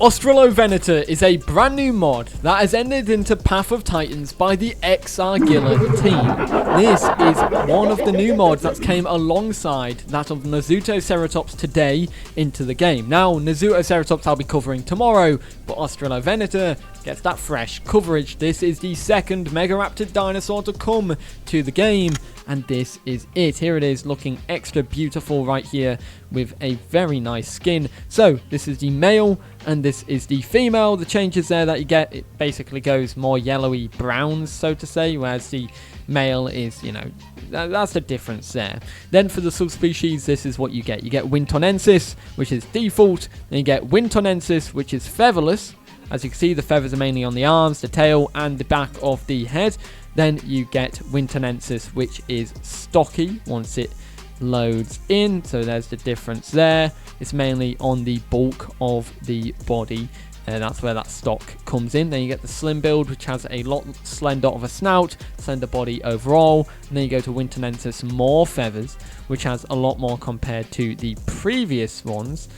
Australovenator is a brand new mod that has entered into Path of Titans by the Ex Argilla team. This is one of the new mods that came alongside that of Nasutoceratops today into the game. Now, Nasutoceratops I'll be covering tomorrow, but Australovenator gets that fresh coverage. This is the second Megaraptoran dinosaur to come to the game, and this is it. Here it is, looking extra beautiful right here with a very nice skin. So this is the male and this is the female. The changes there that you get, it basically goes more yellowy browns, so to say, whereas the male is, you know, that's the difference there. Then for the subspecies, this is what you get. You get Wintonensis, which is default. Then you get Wintonensis, which is featherless. As you can see, the feathers are mainly on the arms, the tail, and the back of the head. Then you get Wintonensis, which is stocky once it loads in. So there's the difference there. It's mainly on the bulk of the body. That's where that stock comes in. Then you get the slim build, which has a lot slender of a snout, slender body overall. And then you go to Wintonensis, more feathers, which has a lot more compared to the previous ones.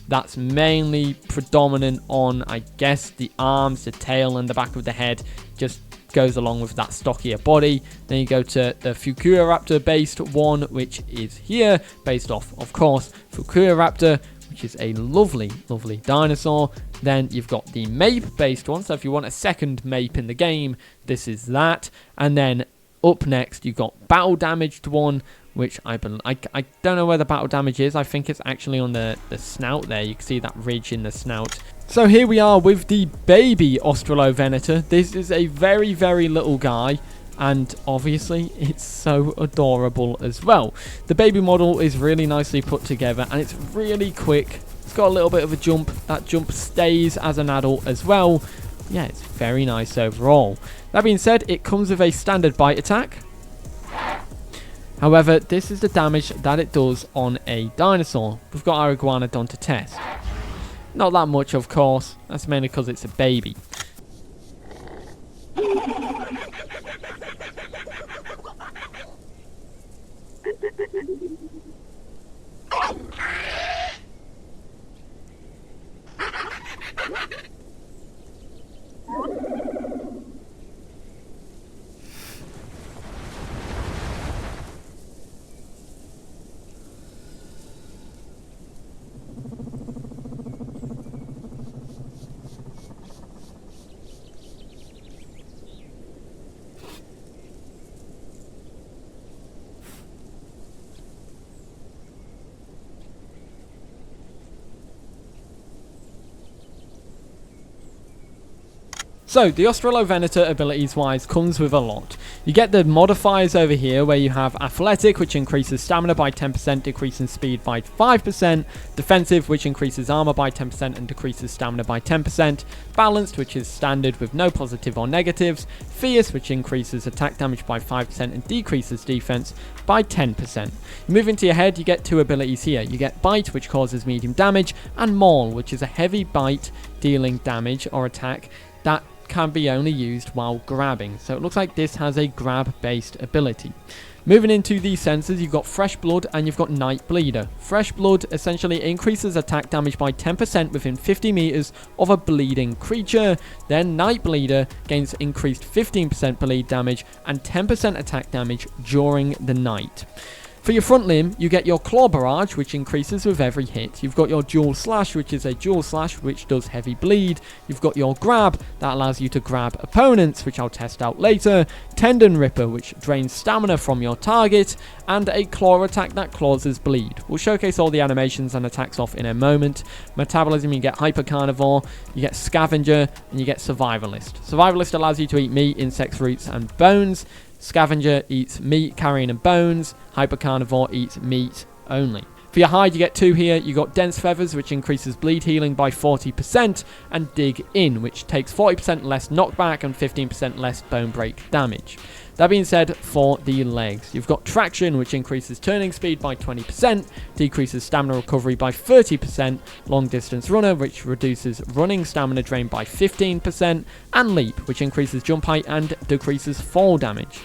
That's mainly predominant on, I guess, the arms, the tail, and the back of the head. Just goes along with that stockier body. Then you go to the Fukuroraptor based one, which is here, based off, of course, Fukuroraptor, which is a lovely, lovely dinosaur. Then you've got the Mape based one, so if you want a second Mape in the game, this is that. And then up next, you've got battle damaged one, which I don't know where the battle damage is. I think it's actually on the snout there. You can see that ridge in the snout. So here we are with the baby Australovenator. This is a very, very little guy, and obviously it's so adorable as well. The baby model is really nicely put together, and it's really quick. It's got a little bit of a jump. That jump stays as an adult as well. Yeah, it's very nice overall. That being said, it comes with a standard bite attack. However, this is the damage that it does on a dinosaur. We've got our Iguanodon to test. Not that much, of course. That's mainly because it's a baby. So, the Australovenator abilities-wise comes with a lot. You get the modifiers over here where you have Athletic, which increases stamina by 10%, decreasing speed by 5%. Defensive, which increases armor by 10% and decreases stamina by 10%. Balanced, which is standard with no positive or negatives. Fierce, which increases attack damage by 5% and decreases defense by 10%. You move into your head, you get two abilities here. You get Bite, which causes medium damage, and Maul, which is a heavy bite dealing damage or attack that can be only used while grabbing. So it looks like this has a grab based ability. Moving into the sensors, you've got Fresh Blood and you've got Night Bleeder. Fresh Blood essentially increases attack damage by 10% within 50 meters of a bleeding creature. Then Night Bleeder gains increased 15% bleed damage and 10% attack damage during the night. For your front limb, you get your Claw Barrage, which increases with every hit. You've got your Dual Slash, which is a dual slash, which does heavy bleed. You've got your Grab, that allows you to grab opponents, which I'll test out later. Tendon Ripper, which drains stamina from your target. And a Claw attack that causes bleed. We'll showcase all the animations and attacks off in a moment. Metabolism, you get Hyper Carnivore, you get Scavenger, and you get Survivalist. Survivalist allows you to eat meat, insects, roots, and bones. Scavenger eats meat, carrion, and bones. Hypercarnivore eats meat only. For your hide, you get two here. You got Dense Feathers, which increases bleed healing by 40%, and Dig In, which takes 40% less knockback and 15% less bone break damage. That being said, for the legs, you've got Traction, which increases turning speed by 20%, decreases stamina recovery by 30%, Long Distance Runner, which reduces running stamina drain by 15%, and Leap, which increases jump height and decreases fall damage.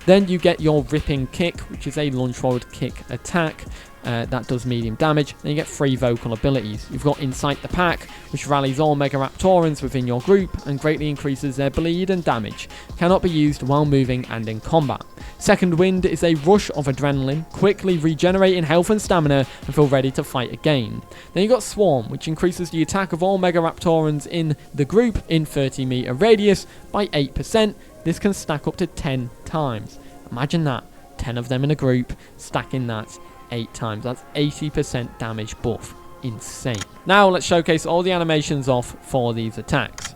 Then you get your ripping kick, which is a launch forward kick attack. That does medium damage. Then you get 3 vocal abilities. You've got Incite the Pack, which rallies all Megaraptorans within your group and greatly increases their bleed and damage. Cannot be used while moving and in combat. Second Wind is a rush of adrenaline, quickly regenerating health and stamina and feel ready to fight again. Then you got Swarm, which increases the attack of all Megaraptorans in the group in 30 meter radius by 8%. This can stack up to 10 times. Imagine that, 10 of them in a group, stacking that 8 times. That's 80% damage buff. Insane. Now let's showcase all the animations off for these attacks.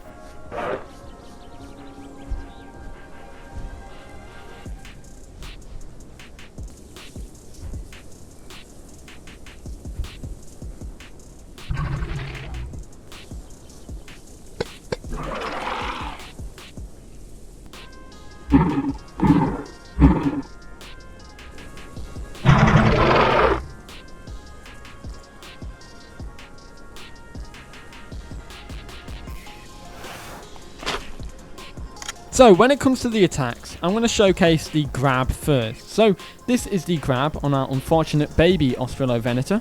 So when it comes to the attacks, I'm going to showcase the grab first. So this is the grab on our unfortunate baby Australovenator.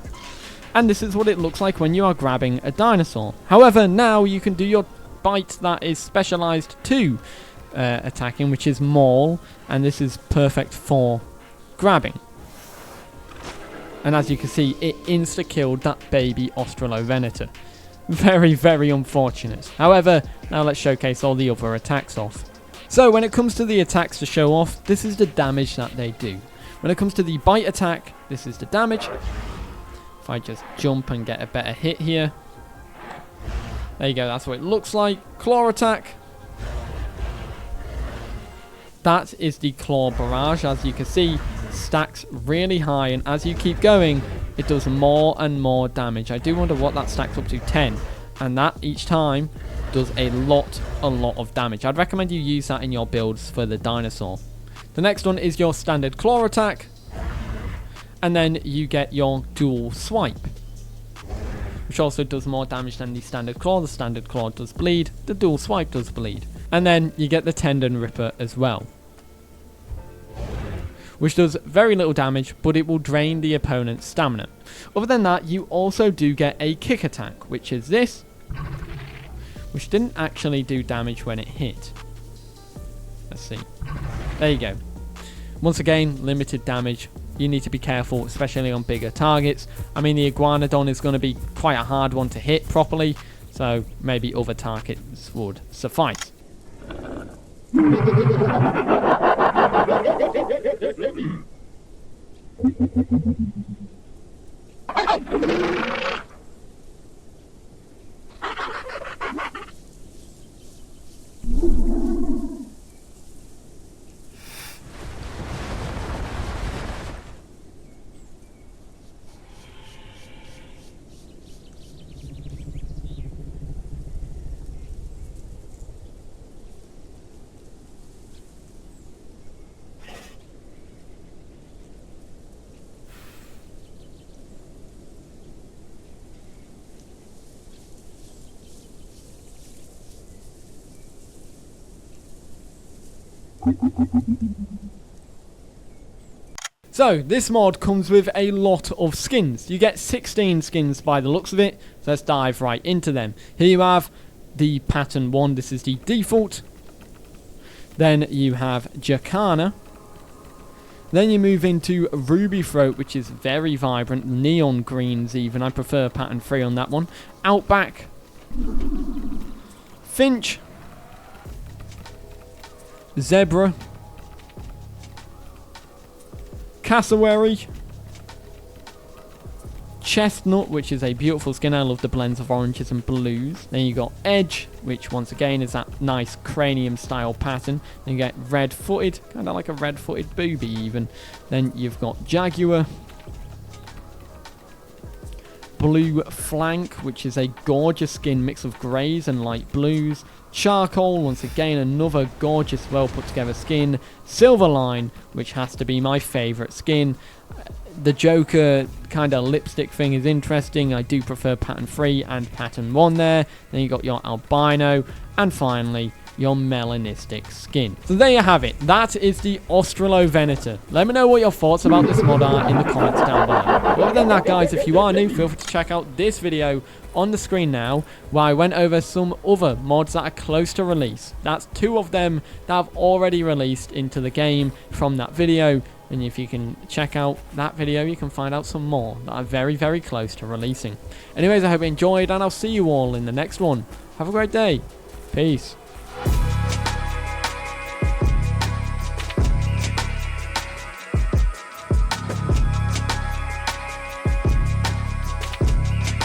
And this is what it looks like when you are grabbing a dinosaur. However, now you can do your bite that is specialized to attacking, which is maul. And this is perfect for grabbing. And as you can see, it insta-killed that baby Australovenator. Very, very unfortunate. However, now let's showcase all the other attacks off. So when it comes to the attacks to show off, this is the damage that they do. When it comes to the bite attack, this is the damage. If I just jump and get a better hit here. There you go, that's what it looks like. Claw attack. That is the claw barrage. As you can see, stacks really high, and as you keep going, it does more and more damage. I do wonder what that stacks up to, 10. And that each time does a lot of damage. I'd recommend you use that in your builds for the dinosaur. The next one is your standard claw attack. And then you get your dual swipe, which also does more damage than the standard claw. The standard claw does bleed. The dual swipe does bleed. And then you get the tendon ripper as well, which does very little damage, but it will drain the opponent's stamina. Other than that, you also do get a kick attack, which is this, which didn't actually do damage when it hit. Let's see. There you go. Once again, limited damage. You need to be careful, especially on bigger targets. I mean, the Iguanodon is going to be quite a hard one to hit properly, so maybe other targets would suffice. So this mod comes with a lot of skins. You get 16 skins by the looks of it. So let's dive right into them. Here you have the pattern 1. This is the default. Then you have Jacana. Then you move into Ruby Throat, which is very vibrant. Neon greens even. I prefer pattern 3 on that one. Outback. Finch. Zebra. Cassowary. Chestnut, which is a beautiful skin. I love the blends of oranges and blues. Then you got Edge, which once again is that nice cranium style pattern. Then you get Red Footed, kind of like a red footed booby even. Then you've got Jaguar. Blue Flank, which is a gorgeous skin mix of greys and light blues. Charcoal, once again another gorgeous well put together skin. Silverline, which has to be my favourite skin. The Joker kind of lipstick thing is interesting. I do prefer pattern 3 and pattern 1 there. Then you got your Albino, and finally your melanistic skin. So there you have it. That is the Australovenator. Let me know what your thoughts about this mod are in the comments down below. Other than that, guys, if you are new, feel free to check out this video on the screen now, where I went over some other mods that are close to release. That's 2 of them that have already released into the game from that video. And if you can check out that video, you can find out some more that are very, very close to releasing. Anyways, I hope you enjoyed, and I'll see you all in the next one. Have a great day. Peace.